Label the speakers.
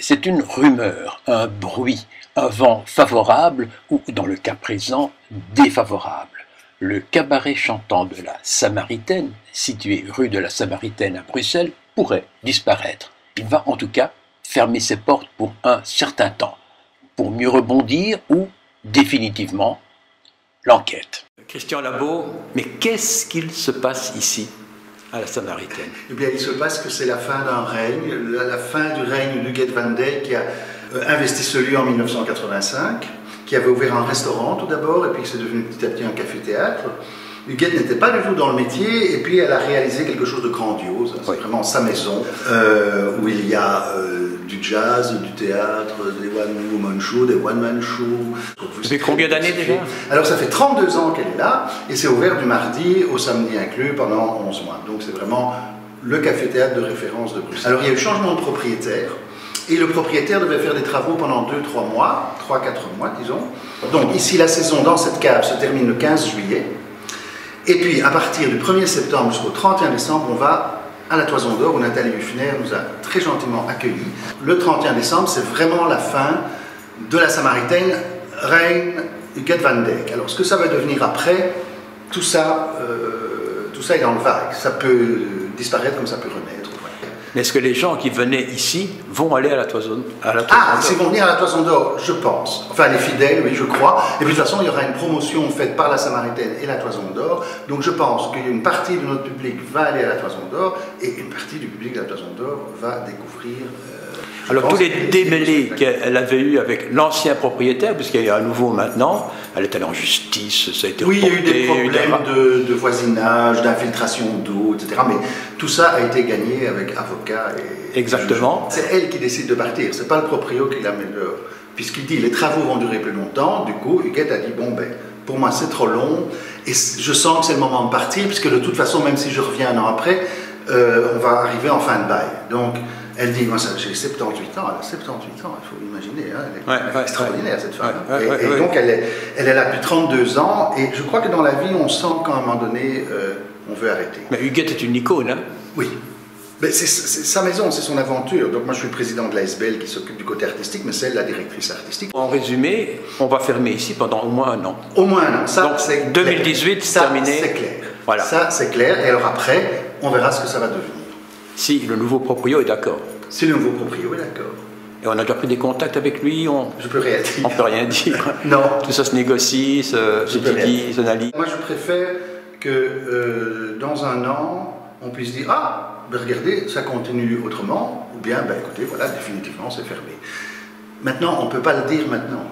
Speaker 1: C'est une rumeur, un bruit, un vent favorable ou, dans le cas présent, défavorable. Le cabaret chantant de la Samaritaine, situé rue de la Samaritaine à Bruxelles, pourrait disparaître. Il va en tout cas fermer ses portes pour un certain temps, pour mieux rebondir ou, définitivement, l'enquête. Christian Labo, mais qu'est-ce qu'il se passe ici, à la Samaritaine?
Speaker 2: Eh bien, il se passe que c'est la fin d'un règne, la fin du règne d'Huguet van Dijk qui a investi ce lieu en 1985, qui avait ouvert un restaurant tout d'abord, et puis c'est devenu petit à petit un café-théâtre. Huguet n'était pas du tout dans le métier, et puis elle a réalisé quelque chose de grandiose. C'est vraiment sa maison, où il y a du jazz, du théâtre, des one-woman shows, des one-man shows.
Speaker 1: Ça fait combien d'années déjà?
Speaker 2: Alors ça fait 32 ans qu'elle est là, et c'est ouvert du mardi au samedi inclus pendant 11 mois. Donc c'est vraiment le café-théâtre de référence de Bruxelles. Alors il y a eu changement de propriétaire, et le propriétaire devait faire des travaux pendant 2-3 mois, 3-4 mois disons. Donc ici la saison dans cette cave se termine le 15 juillet. Et puis, à partir du 1er septembre jusqu'au 31 décembre, on va à la Toison d'Or, où Nathalie Huffner nous a très gentiment accueillis. Le 31 décembre, c'est vraiment la fin de la Samaritaine, règne Huguet van Dijk. Alors, ce que ça va devenir après, tout ça est dans le vague. Ça peut disparaître comme ça peut renaître.
Speaker 1: Mais est-ce que les gens qui venaient ici vont aller à la Toison d'Or?
Speaker 2: Ah, s'ils vont venir à la Toison d'Or, je pense. Enfin, les fidèles, oui, je crois. Et puis, de toute façon, il y aura une promotion faite par la Samaritaine et la Toison d'Or. Donc, je pense qu'une partie de notre public va aller à la Toison d'Or et une partie du public de la Toison d'Or va découvrir...
Speaker 1: Alors, tous les démêlés qu'elle avait eu avec l'ancien propriétaire, puisqu'il y a un nouveau maintenant, elle est allée en justice, ça a été reporté.
Speaker 2: Oui, il y a eu des problèmes de voisinage, d'infiltration d'eau, etc. Mais tout ça a été gagné avec avocat et...
Speaker 1: Exactement.
Speaker 2: C'est elle qui décide de partir, c'est pas le proprio qui la met dehors. Puisqu'il dit les travaux vont durer plus longtemps, du coup, Huguet a dit bon ben, pour moi c'est trop long, et je sens que c'est le moment de partir, puisque de toute façon, même si je reviens un an après, on va arriver en fin de bail. Donc, elle dit, moi j'ai 78 ans, elle a 78 ans, il faut imaginer, hein, elle est extraordinaire cette femme. Donc elle est là depuis 32 ans, et je crois que dans la vie, on sent qu'à un moment donné, on veut arrêter.
Speaker 1: Mais Huguet est une icône, hein?
Speaker 2: Oui. Mais c'est sa maison, c'est son aventure. Donc moi je suis le président de l'ASBL qui s'occupe du côté artistique, mais c'est elle la directrice artistique.
Speaker 1: En résumé, on va fermer ici pendant au moins un an.
Speaker 2: Au moins un an, ça
Speaker 1: donc
Speaker 2: c'est
Speaker 1: 2018, c'est terminé.
Speaker 2: Ça c'est clair.
Speaker 1: Voilà.
Speaker 2: Ça c'est clair, et alors après, on verra ce que ça va devenir.
Speaker 1: Si le nouveau proprio est d'accord.
Speaker 2: Si le nouveau proprio est d'accord.
Speaker 1: Et on a déjà pris des contacts avec lui,
Speaker 2: je peux rien dire.
Speaker 1: On peut rien dire.
Speaker 2: Non.
Speaker 1: Tout ça se négocie, se analyse.
Speaker 2: Moi je préfère que dans un an, on puisse dire ah, ben regardez, ça continue autrement, ou bien ben écoutez, voilà, définitivement c'est fermé. Maintenant, on ne peut pas le dire maintenant.